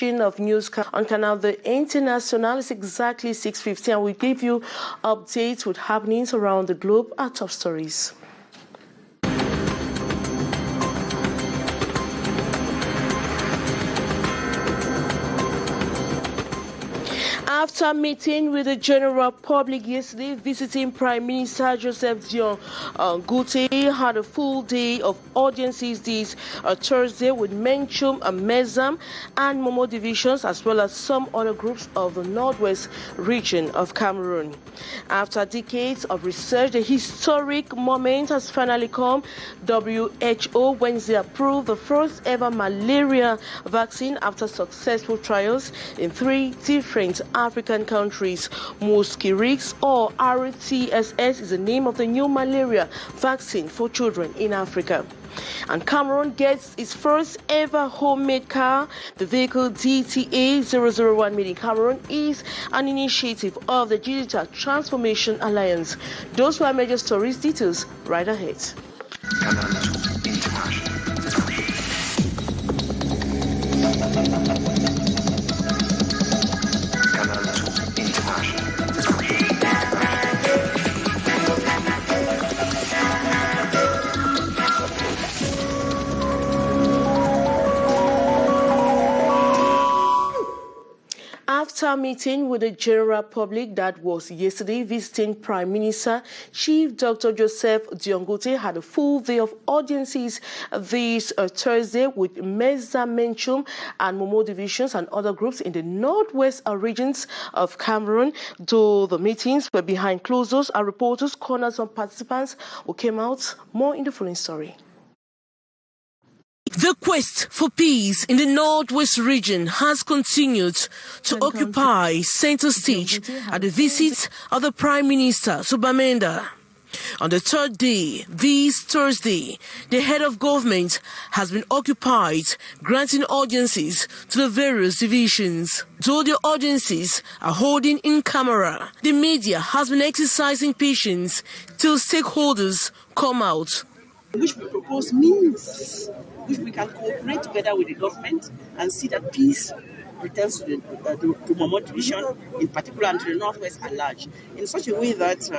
edition of News on Canal the International. It's exactly 6:50, and we give you updates with happenings around the globe, our top stories. After meeting with the general public yesterday, visiting Prime Minister Joseph Dion-Ngute had a full day of audiences this Thursday with Menchum, Mezam and Momo divisions, as well as some other groups of the northwest region of Cameroon. After decades of research, the historic moment has finally come. WHO Wednesday approved the first ever malaria vaccine after successful trials in 3 different African countries. Mosquirix, or RTSS, is the name of the new malaria vaccine for children in Africa. And Cameroon gets its first ever homemade car. The vehicle DTA 001 made in Cameroon is an initiative of the Digital Transformation Alliance. Those were major stories. Details right ahead. After meeting with the general public that was yesterday, visiting Prime Minister, Chief Dr. Joseph Dion-Ngute had a full day of audiences this Thursday with Meza, Menchum and Momo divisions and other groups in the northwest regions of Cameroon. Though the meetings were behind closed doors, our reporters cornered some participants who came out. More in the following story. The quest for peace in the northwest region has continued to occupy center stage at the visit of the Prime Minister Subamenda. On the third day, this Thursday, the head of government has been occupied granting audiences to the various divisions. Though the audiences are holding in camera, the media has been exercising patience till stakeholders come out. Which we propose means which we can cooperate together with the government and see that peace returns to Momo division, in particular, and to the northwest at large, in such a way that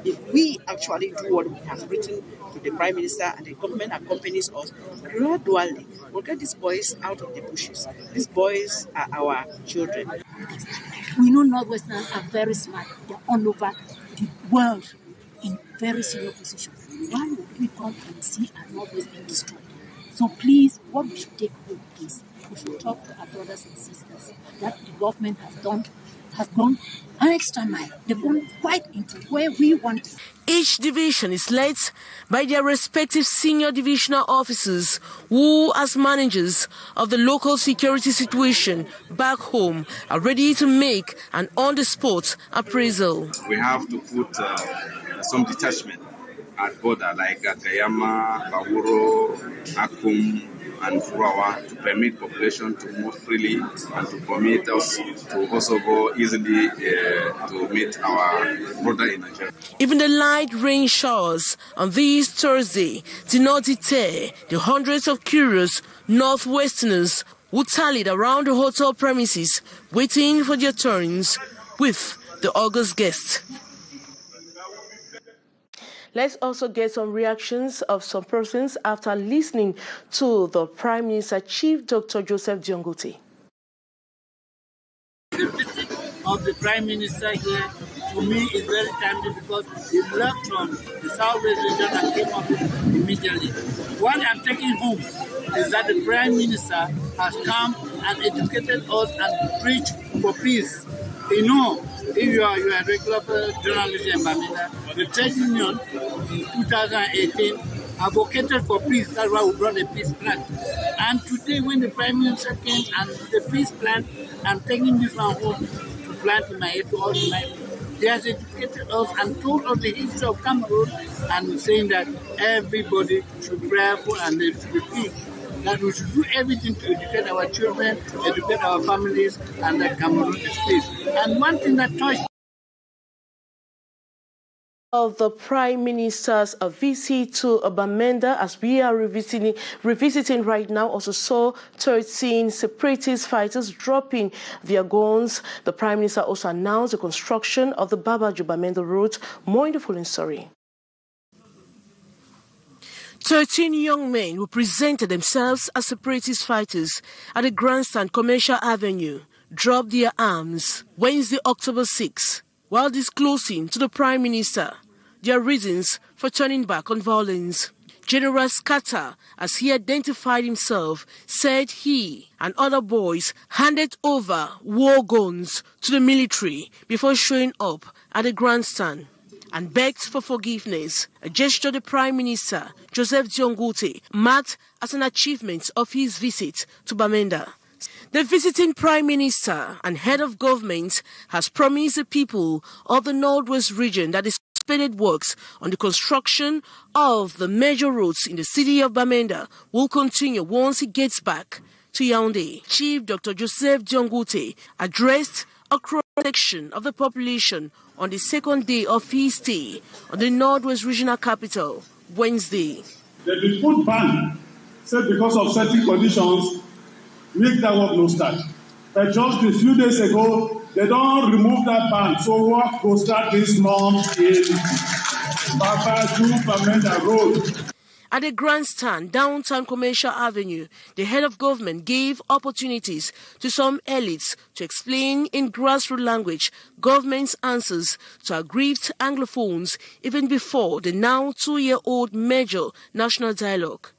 if we actually do what we have written to the Prime Minister and the government accompanies us, gradually we'll get these boys out of the bushes. These boys are our children. We know Northwesterners are very smart. They're all over the world in very senior positions. Why would we come and see our Northwest being destroyed? So please, what we should take home is we should talk to our brothers and sisters that the government has gone an extra mile. They've gone quite into where we want to. Each division is led by their respective senior divisional officers who, as managers of the local security situation back home, are ready to make an on-the-spot appraisal. We have to put some detachment at border like Gayama, Bawuro, Akum, and Furawa to permit population to move freely and to permit us to also go easily to meet our brother in Nigeria. Even the light rain showers on this Thursday did not deter the hundreds of curious Northwesterners who tallied around the hotel premises waiting for their turns with the august guest. Let's also get some reactions of some persons after listening to the Prime Minister, Chief Dr. Joseph Dion-Ngute. The visit of the Prime Minister here, to me, is very timely because he left from the southwest region and came up immediately. What I'm taking home is that the Prime Minister has come and educated us and preached for peace. You know, if you are a regular journalist in Bamenda, the trade union in 2018 advocated for peace. That's why we brought a peace plan. And today, when the Prime Minister came and the peace plan, I'm taking this one home to plant in my head to all my. He has educated us and told us the history of Cameroon and saying that everybody should pray for and there should be peace. That we should do everything to educate our children, educate our families, and that Cameroon is peace. And one thing that touched Of the Prime Minister's visit to Bamenda, as we are revisiting right now, also saw 13 separatist fighters dropping their guns. The Prime Minister also announced the construction of the Babaju-Bamenda route. More in the following story. 13 young men who presented themselves as separatist fighters at the Grandstand Commercial Avenue dropped their arms Wednesday, October 6, while disclosing to the Prime Minister their reasons for turning back on violence. General Scatter, as he identified himself, said he and other boys handed over war guns to the military before showing up at the grandstand and begged for forgiveness, a gesture the Prime Minister, Joseph Dion-Ngute, marked as an achievement of his visit to Bamenda. The visiting Prime Minister and head of government has promised the people of the Northwest region that the expanded works on the construction of the major roads in the city of Bamenda will continue once he gets back to Yaoundé. Chief Dr. Joseph Dion-Ngute addressed a cross-section of the population on the second day of his stay on the Northwest regional capital, Wednesday. They've been put ban, said because of certain conditions, make that work no start. But just a few days ago, they don't remove that ban, so work will start this month in Babaju-Bamenda Road. At the grandstand, downtown Commercial Avenue, the head of government gave opportunities to some elites to explain in grassroots language government's answers to aggrieved Anglophones even before the now 2-year-old major national dialogue.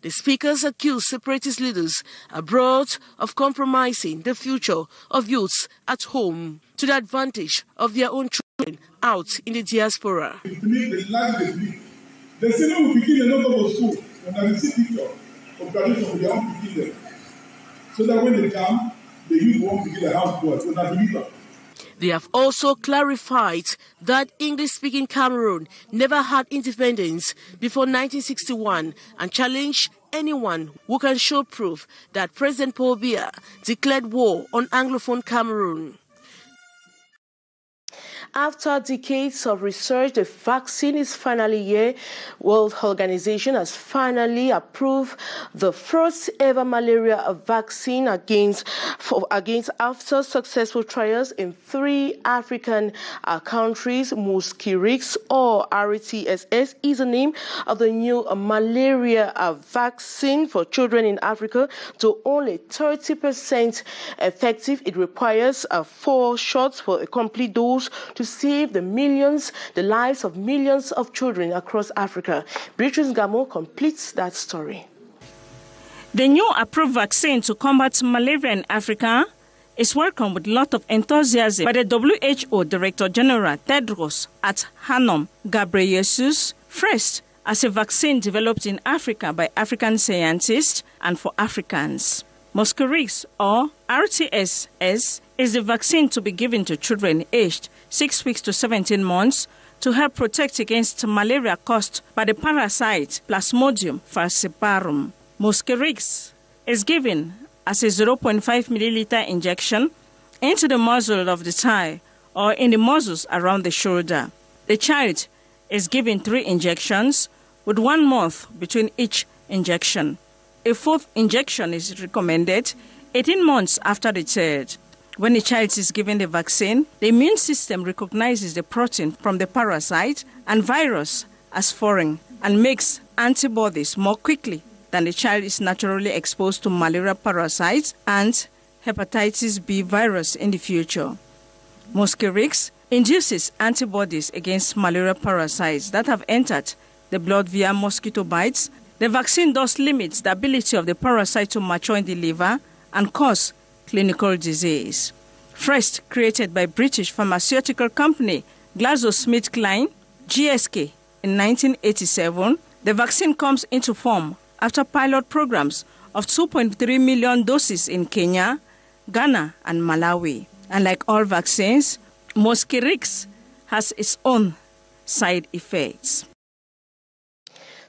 The speakers accused separatist leaders abroad of compromising the future of youths at home to the advantage of their own children out in the diaspora. The senior will begin a lot of school and I receive picture of graduation with their own begin them. So that when they come, the youth won't begin a house board, so that believer. They have also clarified that English-speaking Cameroon never had independence before 1961 and challenged anyone who can show proof that President Paul Biya declared war on Anglophone Cameroon. After decades of research, the vaccine is finally here. World Organization has finally approved the first ever malaria vaccine against after successful trials in 3 African countries. Mosquirix, or RTSS, is the name of the new malaria vaccine for children in Africa. To only 30% effective, it requires 4 shots for a complete dose to save the lives of millions of children across Africa. Beatrice Gamo completes that story. The new approved vaccine to combat malaria in Africa is welcomed with a lot of enthusiasm by the WHO Director General Tedros Adhanom Ghebreyesus. First, as a vaccine developed in Africa by African scientists and for Africans. Mosquirix, or RTSS, is the vaccine to be given to children aged 6 weeks to 17 months to help protect against malaria caused by the parasite Plasmodium falciparum. Mosquirix is given as a 0.5 milliliter injection into the muzzle of the thigh or in the muscles around the shoulder. The child is given 3 injections with 1 month between each injection. A 4th injection is recommended 18 months after the 3rd. When a child is given the vaccine, the immune system recognizes the protein from the parasite and virus as foreign and makes antibodies more quickly than the child is naturally exposed to malaria parasites and hepatitis B virus in the future. Mosquirix induces antibodies against malaria parasites that have entered the blood via mosquito bites. The vaccine thus limits the ability of the parasite to mature in the liver and cause clinical disease. First created by British pharmaceutical company GlaxoSmithKline, GSK, in 1987, the vaccine comes into form after pilot programs of 2.3 million doses in Kenya, Ghana, and Malawi. And like all vaccines, Mosquirix has its own side effects.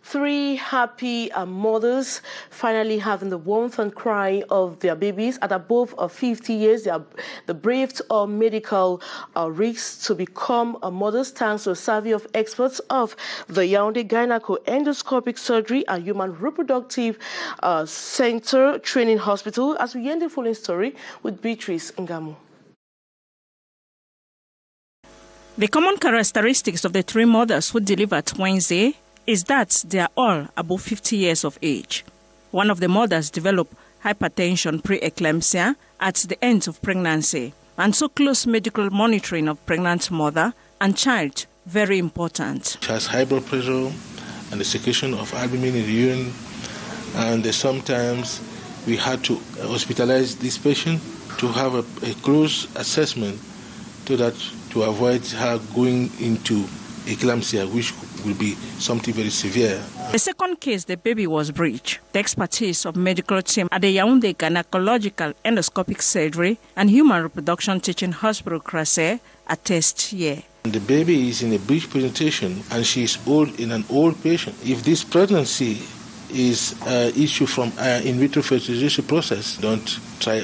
3 happy mothers finally having the warmth and cry of their babies at above 50 years. They are the braved medical risks to become mothers thanks to a survey of experts of the Yaoundé Gyneco-Endoscopic Surgery and Human Reproductive Center Training Hospital. As we end the following story with Beatrice Ngamu. The common characteristics of the 3 mothers who delivered Wednesday is that they are all above 50 years of age. One of the mothers developed hypertension pre-eclampsia at the end of pregnancy, and so close medical monitoring of pregnant mother and child very important. She has high blood pressure and the secretion of albumin in the urine, and sometimes we had to hospitalize this patient to have a close assessment so that to avoid her going into eclampsia, which will be something very severe. The second case, the baby was breech. The expertise of medical team at the Yaoundé Gynecological Endoscopic Surgery and Human Reproduction Teaching Hospital, Cliquez, attest here. The baby is in a breech presentation and she is old in an old patient. If this pregnancy is issue from in vitro fertilization process, don't try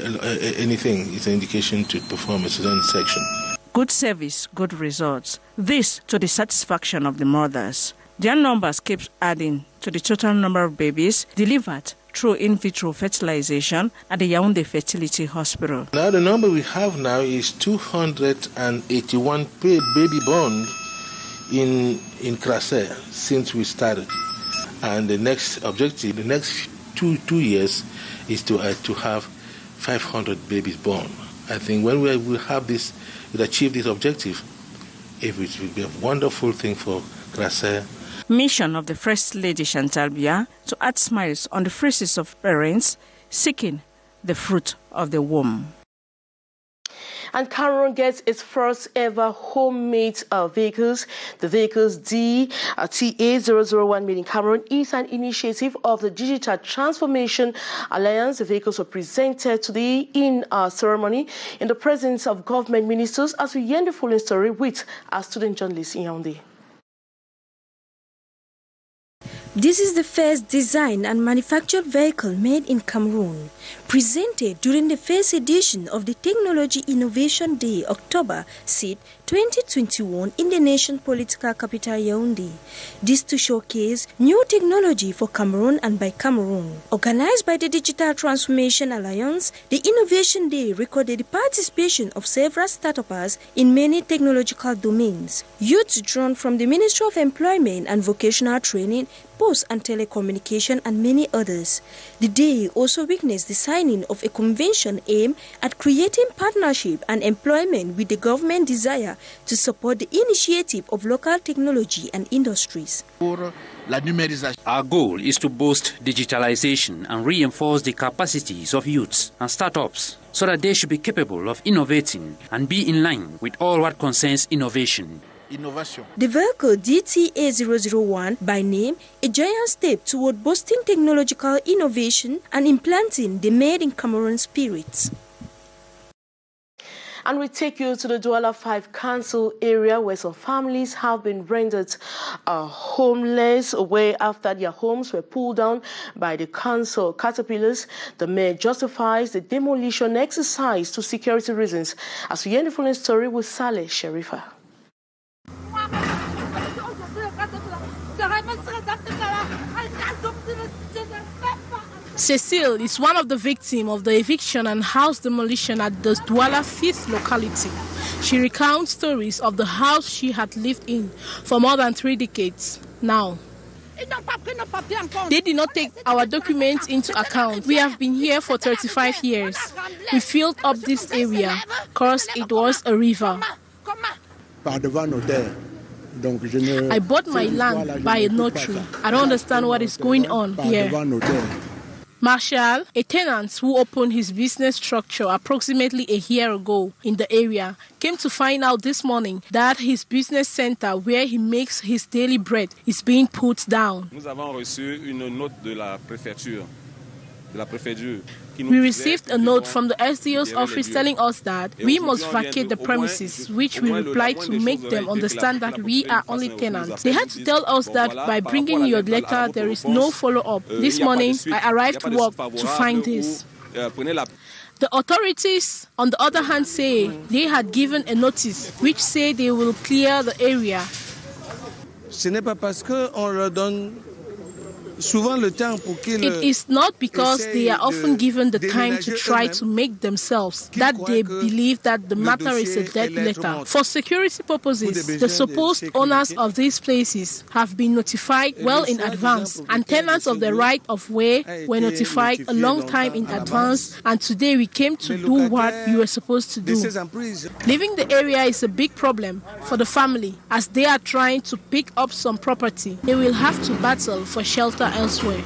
anything. It's an indication to perform a cesarean section. Good service, good results. This to the satisfaction of the mothers. Their numbers keep adding to the total number of babies delivered through in vitro fertilization at the Yaoundé Fertility Hospital. Now the number we have now is 281 baby born in Cliquez since we started. And the next objective, the next two years, is to have 500 babies born. I think when we will have this, we'll achieve this objective, it will be a wonderful thing for Cliquez. Mission of the First Lady Chantal Biya to add smiles on the faces of parents seeking the fruit of the womb. And Cameroon gets its first ever homemade vehicles. The vehicles TA001 made in Cameroon is an initiative of the Digital Transformation Alliance. The vehicles were presented today in a ceremony in the presence of government ministers as we hear the following story with our student journalist in Yaoundé. This is the first designed and manufactured vehicle made in Cameroon, presented during the first edition of the Technology Innovation Day, October 6, 2021 in the nation's political capital Yaoundé. This to showcase new technology for Cameroon and by Cameroon. Organized by the Digital Transformation Alliance, the Innovation Day recorded the participation of several startups in many technological domains. Youths drawn from the Ministry of Employment and Vocational Training, Post and Telecommunication and many others. The day also witnessed the signing of a convention aimed at creating partnership and employment with the government desire to support the initiative of local technology and industries. Our goal is to boost digitalization and reinforce the capacities of youths and startups so that they should be capable of innovating and be in line with all what concerns innovation. The vehicle DTA001, by name, a giant step toward boosting technological innovation and implanting the Made in Cameroon spirit. And we take you to the Douala 5 Council area where some families have been rendered homeless away after their homes were pulled down by the council caterpillars. The mayor justifies the demolition exercise to security reasons. As we hear the following story with Saleh Sherifa. Cecile is one of the victims of the eviction and house demolition at the Douala 5th locality. She recounts stories of the house she had lived in for more than 3 decades now. They did not take our documents into account. We have been here for 35 years. We filled up this area because it was a river. I bought my land by a notary. I don't understand what is going on here. Marshall, a tenant who opened his business structure approximately a year ago in the area, came to find out this morning that his business center where he makes his daily bread is being put down. We received a note from the SDO's office telling us that we must vacate the premises, which we replied to make them understand that we are only tenants. They had to tell us that by bringing your letter, there is no follow-up. This morning, I arrived to work to find this. The authorities, on the other hand, say they had given a notice which say they will clear the area. It is not because they are often given the time to try to make themselves that they believe that the matter is a dead letter. For security purposes, the supposed owners of these places have been notified well in advance, and tenants of the right of way were notified a long time in advance, and today we came to do what we were supposed to do. Leaving the area is a big problem for the family as they are trying to pick up some property. They will have to battle for shelter elsewhere.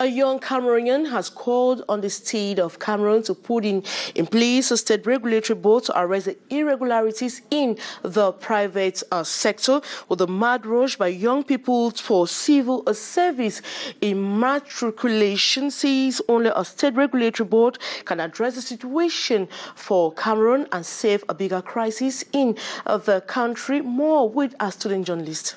A young Cameroonian has called on the state of Cameroon to put in place a state regulatory board to arrest the irregularities in the private sector, with a mad rush by young people for civil service immatriculation says only a state regulatory board can address the situation for Cameroon and save a bigger crisis in the country. More with our student journalist.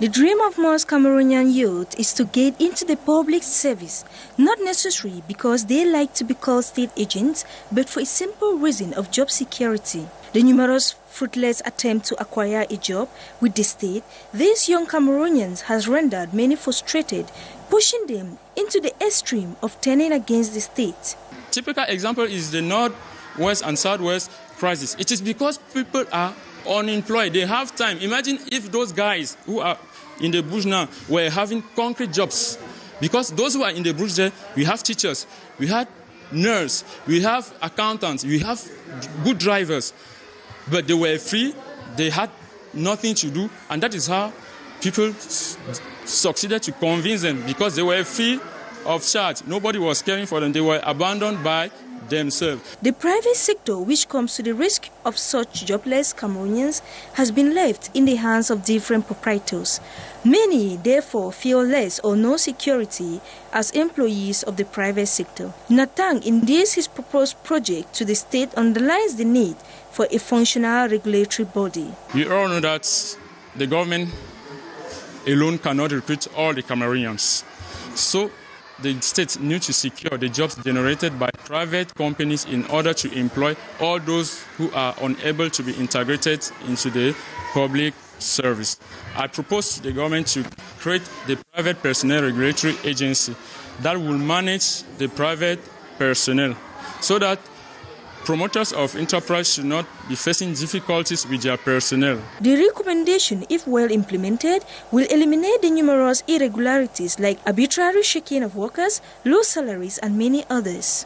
The dream of most Cameroonian youth is to get into the public service, not necessarily because they like to be called state agents, but for a simple reason of job security. The numerous fruitless attempts to acquire a job with the state, these young Cameroonians has rendered many frustrated, pushing them into the extreme of turning against the state. Typical example is the North-West and South-West crisis. It is because people are unemployed. They have time. Imagine if those guys who are in the bush now were having concrete jobs. Because those who are in the bush there, we have teachers, we have nurses, we have accountants, we have good drivers. But they were free, they had nothing to do, and that is how people succeeded to convince them, because they were free of charge. Nobody was caring for them. They were abandoned by themselves. The private sector, which comes to the risk of such jobless Cameroonians, has been left in the hands of different proprietors. Many, therefore, feel less or no security as employees of the private sector. Natang, in this his proposed project to the state, underlines the need for a functional regulatory body. We all know that the government alone cannot recruit all the Cameroonians. So the state needs to secure the jobs generated by private companies in order to employ all those who are unable to be integrated into the public service. I propose to the government to create the private personnel regulatory agency that will manage the private personnel so that promoters of enterprise should not be facing difficulties with their personnel. The recommendation, if well implemented, will eliminate the numerous irregularities like arbitrary shaking of workers, low salaries, and many others.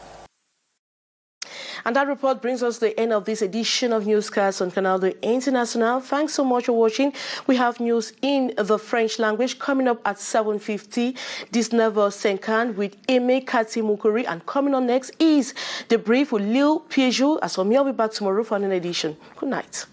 And that report brings us to the end of this edition of Newscast on Canal International. Thanks so much for watching. We have news in the French language coming up at 7:50. This Never Senkan with Aimé Kati Mukuri. And coming on next is The Brief with Lil Piaget. As for me, I'll be back tomorrow for another edition. Good night.